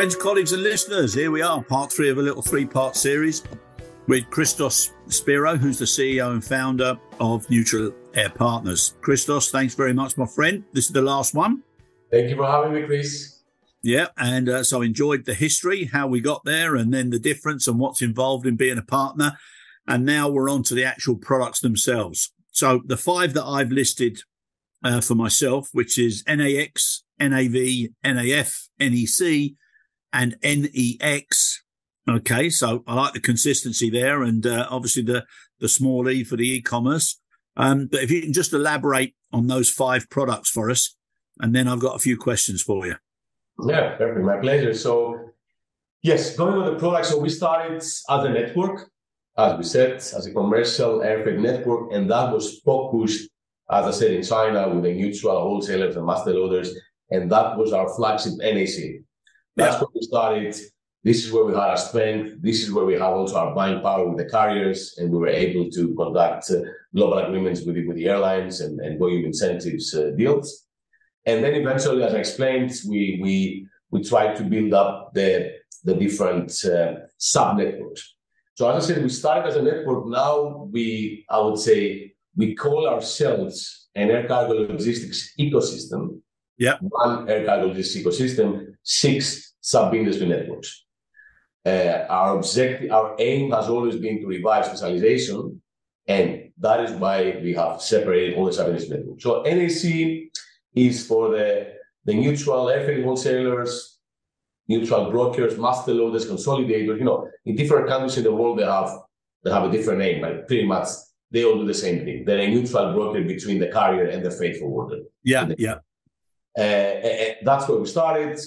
Friends, colleagues and listeners, here we are, part 3 of a little 3-part series with Christos Spyrou, who's the CEO and founder of Neutral Air Partners. Christos, thanks very much, my friend. This is the last one. Thank you for having me, Chris. Yeah, and so I enjoyed the history, how we got there, and then the difference and what's involved in being a partner. And now we're on to the actual products themselves. So the 5 that I've listed for myself, which is NAX, NAV, NAF, NEC, and NEX. Okay, so I like the consistency there, and obviously the small e for the e-commerce. But if you can just elaborate on those 5 products for us, and then I've got a few questions for you. Yeah, perfect. My pleasure. So, yes, going on the product. So we started as a network, as we said, as a commercial air freight network, and that was focused, as I said, in China with the mutual wholesalers and master loaders, and that was our flagship NAC. That's where we started. This is where we had our strength. This is where we have also our buying power with the carriers, and we were able to conduct global agreements with the airlines and volume incentives deals. And then eventually, as I explained, we tried to build up the different sub-networks. So as I said, we started as a network. Now I would say, we call ourselves an air cargo logistics ecosystem. Yeah. One air cargo logistics ecosystem, 6 sub-industry networks. Our aim has always been to revive specialization, and that is why we have separated all the sub-industry networks. So NAC is for the neutral air freight wholesalers, neutral brokers, master loaders, consolidators. You know, in different countries in the world, they have a different name, but pretty much they all do the same thing. They're a neutral broker between the carrier and the freight forwarder. Yeah. That's where we started.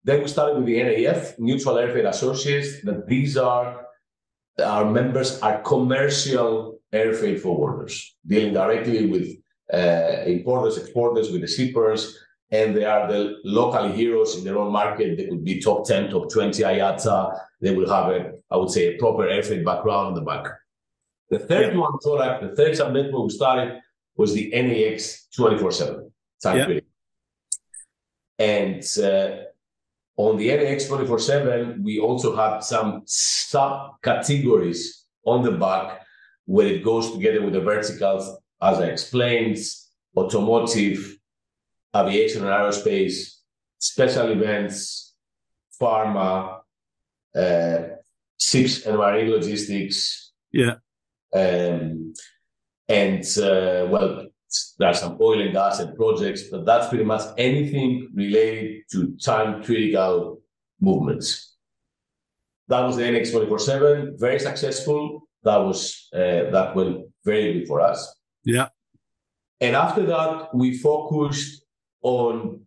Then we started with the NAF, Neutral Air Freight Associates. That these are our members are commercial air freight forwarders dealing directly with importers, exporters, with the shippers, and they are the local heroes in their own market. They could be top 10, top 20 IATA. They will have a proper air freight background on the back. The third product, the third sub-network we started was the NAX 24/7. And on the NAX 24/7, we also have some subcategories on the back where it goes together with the verticals, as I explained, automotive, aviation and aerospace, special events, pharma, ships and marine logistics. Yeah. There are some oil and gas and projects, but that's pretty much anything related to time-critical movements. That was the NX 24/7, very successful. That went very good for us. Yeah. And after that, we focused on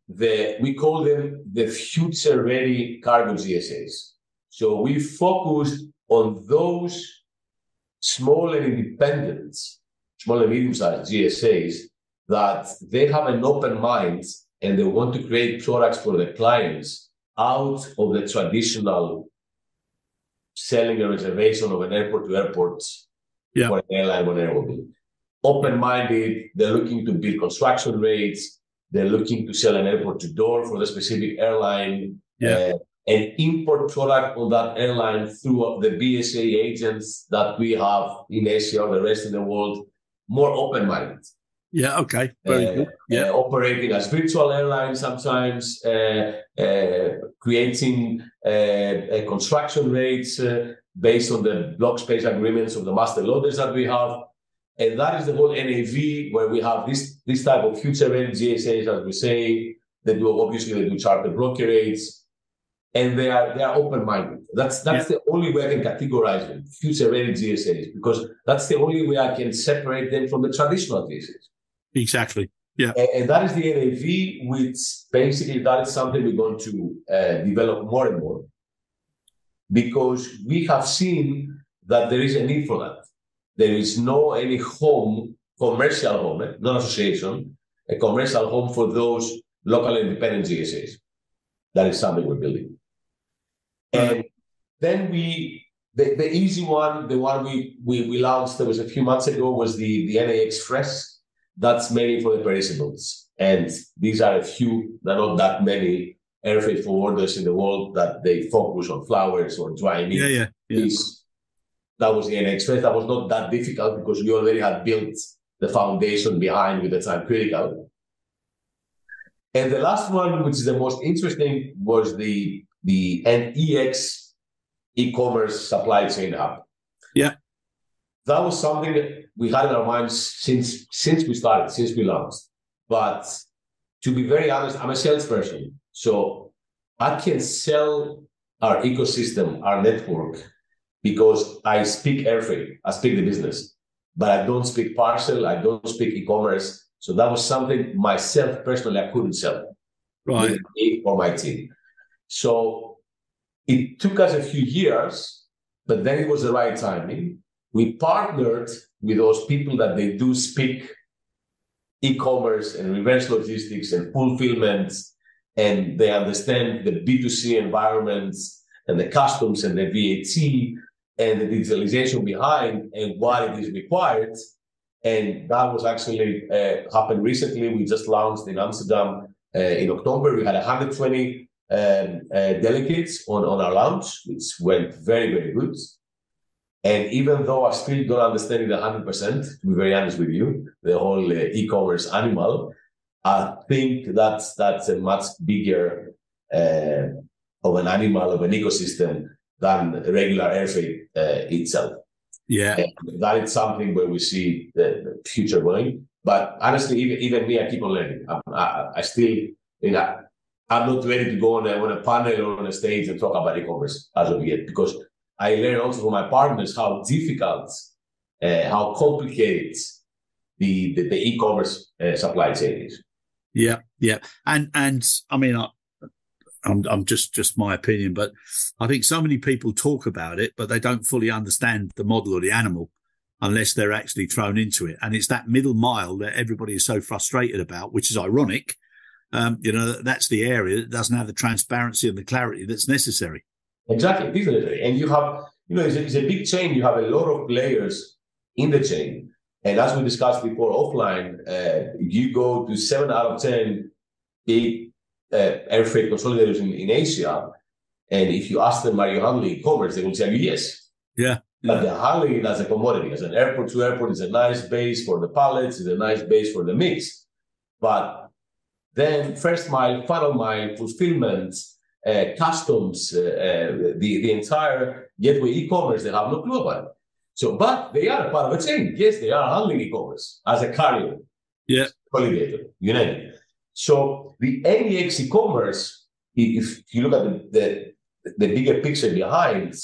we call them the future-ready cargo GSAs. So we focused on those small and independent, small and medium-sized GSAs that they have an open mind and they want to create products for their clients out of the traditional selling a reservation of an airport to airport for an airline or an airline. Open-minded, they're looking to build construction rates, they're looking to sell an airport to door for the specific airline, and import product on that airline through the BSA agents that we have in Asia or the rest of the world. More open-minded. Yeah, okay. Very good. Yeah. Operating as virtual airlines sometimes, creating construction rates based on the block space agreements of the master loaders that we have. And that is the whole NAV, where we have this type of future-ready GSAs, as we say, that they do charter broker rates, and they are open-minded. That's the only way I can categorize them, future-ready GSAs, because that's the only way I can separate them from the traditional GSAs. Exactly. Yeah. And that is the NAV, which basically that is something we're going to develop more and more, because we have seen that there is a need for that. There is any commercial home, not association, a commercial home for those local independent GSAs. That is something we're building. And then the easy one, the one we launched, there was a few months ago, was the NAX Fresh. That's mainly for the perishables. And these are a few, they're not that many air freight forwarders in the world that they focus on flowers or dry meat. That was the NA Express. That was not that difficult because we already had built the foundation behind with the time critical. And the last one, which is the most interesting, was the NEX e-commerce supply chain hub. Yeah. That was something that we had in our minds since we started, since we launched. But to be very honest, I'm a salesperson. So I can sell our ecosystem, our network, because I speak air freight, I speak the business, but I don't speak parcel, I don't speak e-commerce. So that was something myself personally I couldn't sell, right, me or my team. So it took us a few years, but then it was the right timing. We partnered with those people that they do speak e-commerce and reverse logistics and fulfillment, and they understand the B2C environments and the customs and the VAT and the digitalization behind and what it is required. And that was actually happened recently. We just launched in Amsterdam in October. We had 120 delegates on our launch, which went very, very good. And even though I still don't understand it 100%, to be very honest with you, the whole e-commerce animal, I think that's a much bigger of an animal, of an ecosystem than regular air freight itself. Yeah. And that is something where we see the future going. But honestly, even me, I keep on learning. I still, I'm not ready to go on a panel or on a stage and talk about e-commerce as of yet, because I learn also from my partners how difficult, how complicated the e-commerce supply chain is. Yeah, yeah, and I mean, I'm just my opinion, but I think so many people talk about it, but they don't fully understand the model or the animal unless they're actually thrown into it. And it's that middle mile that everybody is so frustrated about, which is ironic. That's the area that doesn't have the transparency and the clarity that's necessary. Exactly, definitely. And you have, it's a big chain. You have a lot of players in the chain. And as we discussed before offline, you go to 7 out of 10 big air freight consolidators in Asia, and if you ask them, are you handling e-commerce, they will tell you yes. Yeah. But they're handling it as a commodity, as an airport to airport. Is a nice base for the pallets, is a nice base for the mix. But then first mile, final mile, fulfillment, customs, the entire gateway e-commerce, they have no clue about it. So, but they are part of a chain. Yes, they are handling e-commerce as a carrier, consolidator, you name it. So the NEX e-commerce, if you look at the bigger picture behind,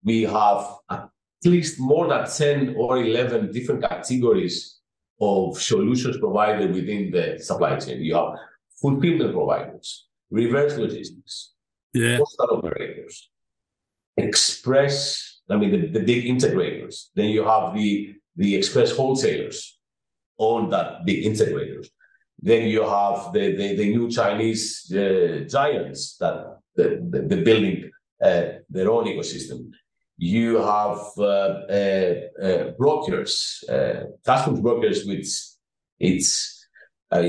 we have at least more than 10 or 11 different categories of solutions provided within the supply chain. You have fulfillment providers, reverse logistics, postal operators, express, the big integrators. Then you have the express wholesalers on that big integrators. Then you have the new Chinese giants that the building their own ecosystem. You have brokers, customs brokers, which we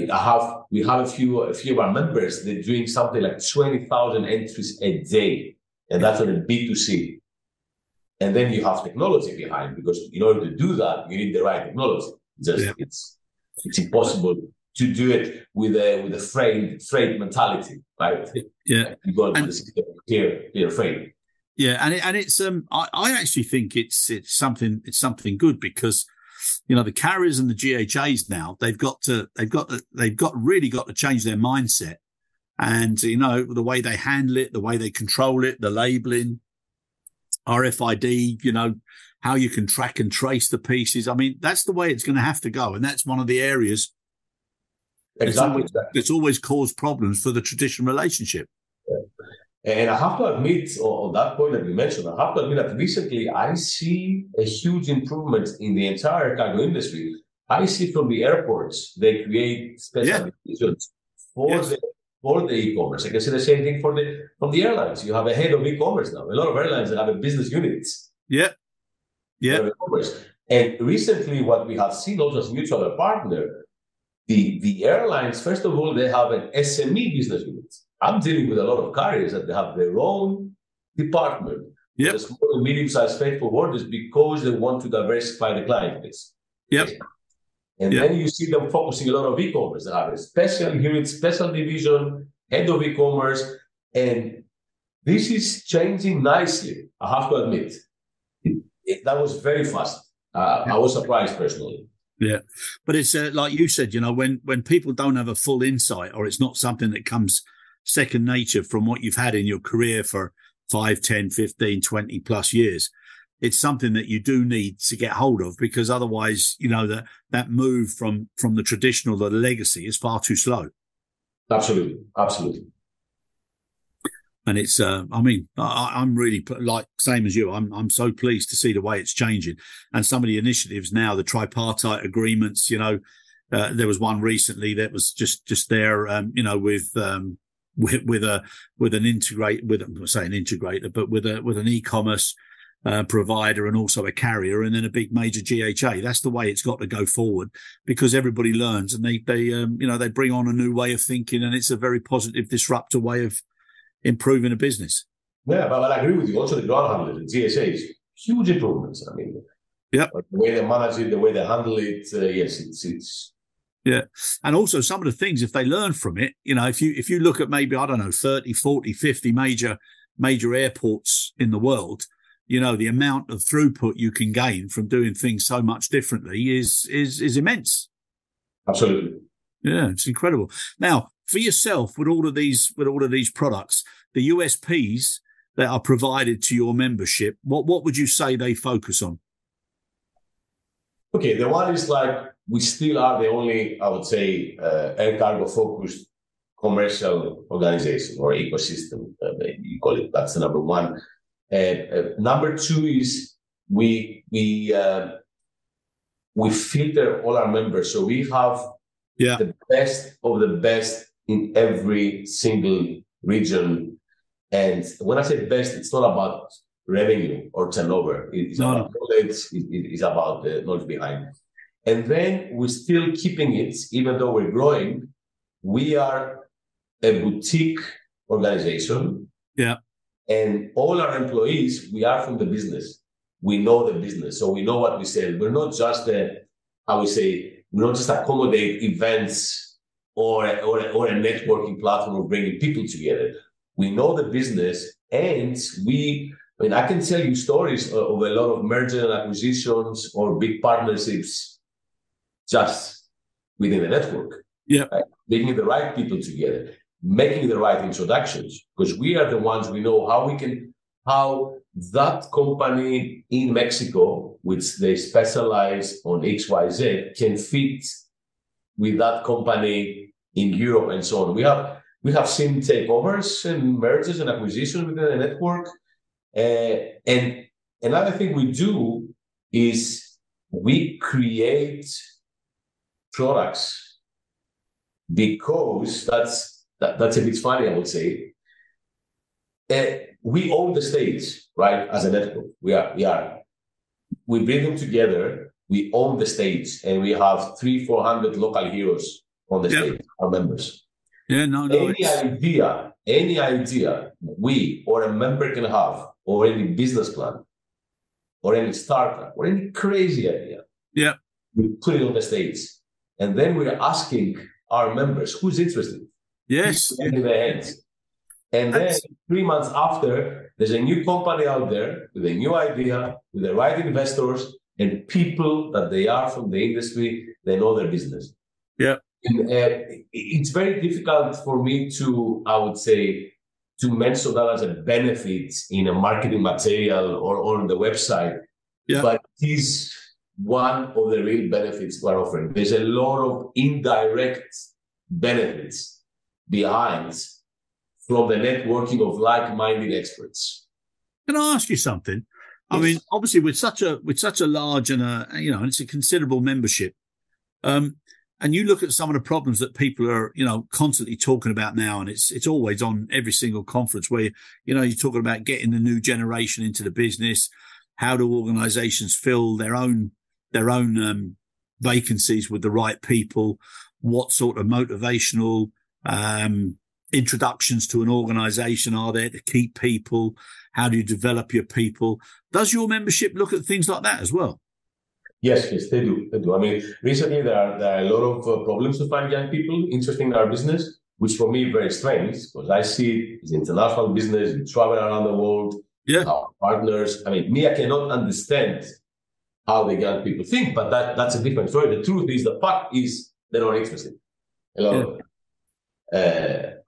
have a few of our members. They're doing something like 20,000 entries a day, and that's on a B2C. And then you have technology behind, because in order to do that, you need the right technology. It's impossible to do it with a freight mentality, right? Yeah. You go to the system, clear freight. Yeah, and it's I actually think it's something good, because the carriers and the GHAs now they've really got to change their mindset, and the way they handle it, the way they control it, the labeling, RFID, how you can track and trace the pieces. I mean, that's the way it's going to have to go, and that's one of the areas that's always caused problems for the traditional relationship. Yeah. And I have to admit, on that point that you mentioned, I have to admit that recently I see a huge improvement in the entire cargo industry. I see from the airports, they create special divisions for the e-commerce. I can see the same thing from the airlines. You have a head of e-commerce now. A lot of airlines that have a business units. Yeah. And recently, what we have seen also as a mutual partner, the airlines, first of all, they have an SME business unit. I'm dealing with a lot of carriers that they have their own department. Yep. The small and medium-sized freight forwarders because they want to diversify the client base. Yep. And then you see them focusing a lot of e-commerce. They have a special unit, special division, head of e-commerce. And this is changing nicely, I have to admit. That was very fast. I was surprised personally. Yeah. But it's like you said, when people don't have a full insight or it's not something that comes second nature from what you've had in your career for 5, 10, 15, 20 plus years, it's something that you do need to get hold of because otherwise, that move from the traditional to the legacy is far too slow. Absolutely. Absolutely. And it's, I'm really like same as you. I'm so pleased to see the way it's changing and some of the initiatives now, the tripartite agreements, there was one recently that was just there, with an integrator, but with an e-commerce provider and also a carrier and then a big major GHA. That's the way it's got to go forward because everybody learns and they bring on a new way of thinking and it's a very positive disruptor way of improving a business. Yeah, but I agree with you. Also the ground handlers, the GSAs, huge improvements. I mean, the way they manage it, the way they handle it, yes, it's yeah. And also some of the things, if they learn from it, if you look at maybe, I don't know, 30, 40, 50 major airports in the world, the amount of throughput you can gain from doing things so much differently is immense. Absolutely. Yeah, it's incredible. Now, for yourself, with all of these products, the USPs that are provided to your membership, what would you say they focus on? Okay, the one is like we still are the only, I would say, air cargo focused commercial organization or ecosystem. You call it. That's the number one. Number two is we filter all our members, so we have the best of the best in every single region. And when I say best, it's not about revenue or turnover. It's about knowledge. It's about the knowledge behind it. And then we're still keeping it, even though we're growing. We are a boutique organization. Yeah. And all our employees, we are from the business. We know the business. So we know what we sell. We're not just we don't just accommodate events or a networking platform of bringing people together. We know the business and I can tell you stories of a lot of merger and acquisitions or big partnerships just within the network. Yeah. Right? Bringing the right people together, making the right introductions, because we are the ones we know how that company in Mexico, which they specialize on XYZ, can fit with that company in Europe and so on. We have seen takeovers and mergers and acquisitions within the network. And another thing we do is we create products because that's a bit funny, I would say. We own the stage, right? As a network, we bring them together. We own the stage, and we have 300-400 local heroes on the stage, our members. Yeah, Any idea we or a member can have, or any business plan, or any startup, or any crazy idea. Yeah, we put it on the stage, and then we're asking our members who's interested. Yes, in their hands. And then 3 months after, there's a new company out there with a new idea, with the right investors and people that they are from the industry. They know their business. Yeah. And, it's very difficult for me to mention that as a benefit in a marketing material or on the website. Yeah. But it is one of the real benefits we're offering. There's a lot of indirect benefits behind from the networking of like-minded experts. Can I ask you something? Yes. I mean, obviously, with such a large and it's a considerable membership, and you look at some of the problems that people are, constantly talking about now, and it's always on every single conference where, you're talking about getting the new generation into the business. How do organizations fill their own vacancies with the right people? What sort of motivational, introductions to an organization are there to keep people? How do you develop your people? Does your membership look at things like that as well? Yes, they do. They do. I mean, recently there are a lot of problems to find young people interested in our business, which for me is very strange because I see it's international business. We travel around the world. Yeah. With our partners. I mean, I cannot understand how the young people think, but that's a different story. The truth is, the fact is, they're not interested.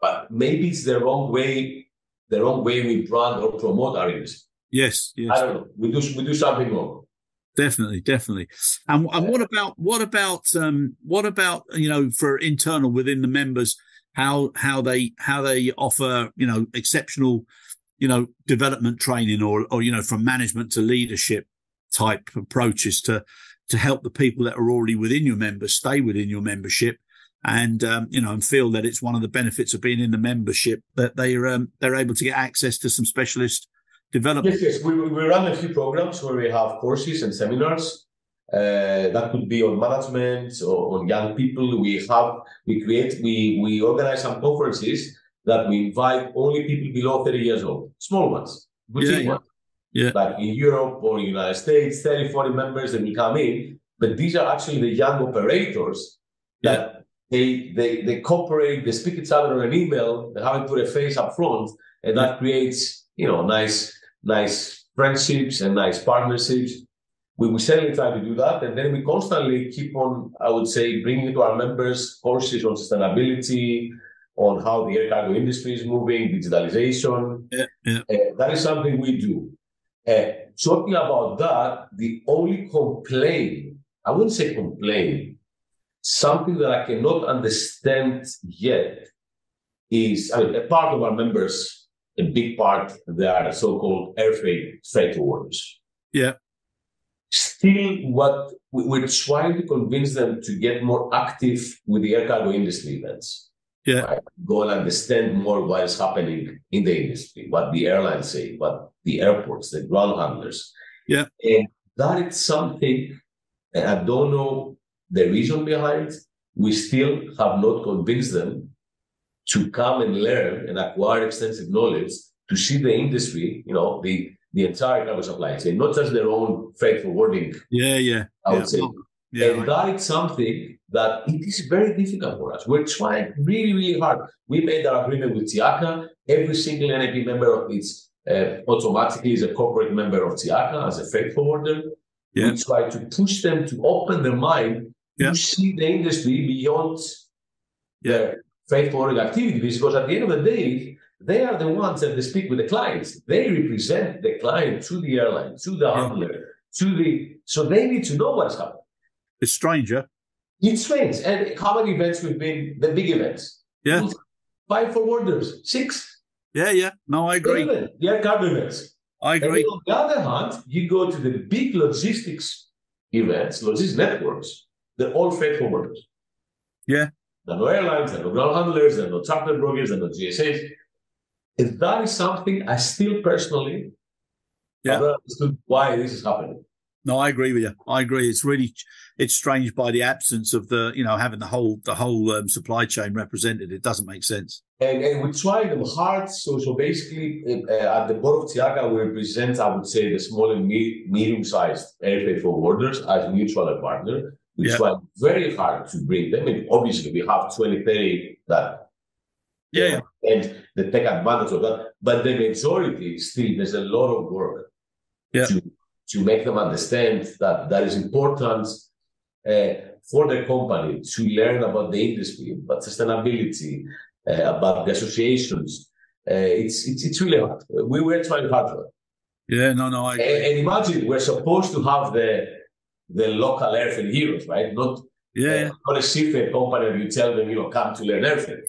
But maybe it's the wrong way we brand or promote our industry. Yes. I don't know. We do something wrong. Definitely. And what about for internal within the members, how they offer exceptional development training or from management to leadership type approaches to help the people that are already within your members stay within your membership and feel that it's one of the benefits of being in the membership that they're able to get access to some specialist development. Yes. We run a few programs where we have courses and seminars. That could be on management or on young people. We organize some conferences that we invite only people below 30 years old, small ones, boutique ones. Yeah. Like in Europe or United States, 30, 40 members that will come in. But these are actually the young operators that they cooperate, they speak each other on an email, they haven't put a face up front, and that creates, nice friendships and nice partnerships. We certainly try to do that. And then we constantly keep on, I would say, bringing to our members courses on sustainability, on how the air cargo industry is moving, digitalization. That is something we do. Talking about that, the only complaint, I wouldn't say complaint, something that I cannot understand yet is, a part of our members, a big part, they are so-called air freight forwarders. Yeah. Still, what we're trying to convince them to get more active with the air cargo industry events. Yeah. Right? Go and understand more what is happening in the industry, what the airlines say, what the airports, the ground handlers. Yeah. And that is something, and I don't know the reason behind, we still have not convinced them to come and learn and acquire extensive knowledge to see the industry, the entire cargo supply chain, not just their own freight forwarding. I would say. And that is something that it is very difficult for us. We're trying really, really hard. We made our agreement with TIACA. Every single NAP member of its automatically is a corporate member of TIACA as a freight forwarder. We try to push them to open their mind to see the industry beyond their freight forwarding activities, because at the end of the day, they are the ones that they speak with the clients. They represent the client to the airline, to the handler, so they need to know what's happening. It's strange, yeah? It's strange. And how many events we've been, the big events? 5 forwarders, 6. No, I agree. 7, the air cargo events. I agree. And on the other hand, you go to the big logistics events, logistics networks, they're all freight forwarders. Yeah. There are no airlines, there are no ground handlers, there are no charter brokers, there are no GSAs. And that is something I still personally have not understood why this is happening. No, I agree with you. I agree. It's strange by the absence of having the whole supply chain represented. It doesn't make sense. And we try them hard. So basically, at the board of TIACA, we represent, I would say, the small and medium-sized air freight forwarders as a mutual partner. We try very hard to bring them. And obviously, we have 20, 30 that and they take advantage of that. But the majority, still, there's a lot of work to make them understand that is important for their company to learn about the industry, about sustainability, about the associations. It's really hard. We were trying hard for it. I agree. And imagine we're supposed to have the local airfreight heroes, right? Not a seafair company and you tell them, come to learn airfreight.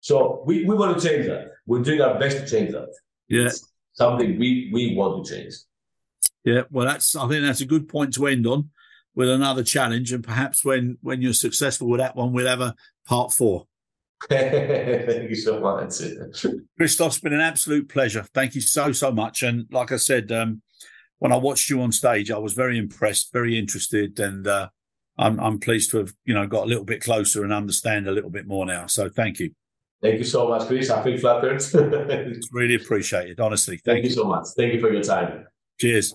So we want to change that. We're doing our best to change that. It's something we want to change. Yeah, well, I think that's a good point to end on with another challenge. And perhaps when you're successful with that one, we'll have a part 4. Thank you so much. Christos, it's been an absolute pleasure. Thank you so much. And like I said, when I watched you on stage, I was very impressed, very interested. And I'm pleased to have, got a little bit closer and understand a little bit more now. So thank you. Thank you so much, Chris. I feel flattered. It's really appreciated, honestly. Thank you so much. Thank you for your time. Cheers.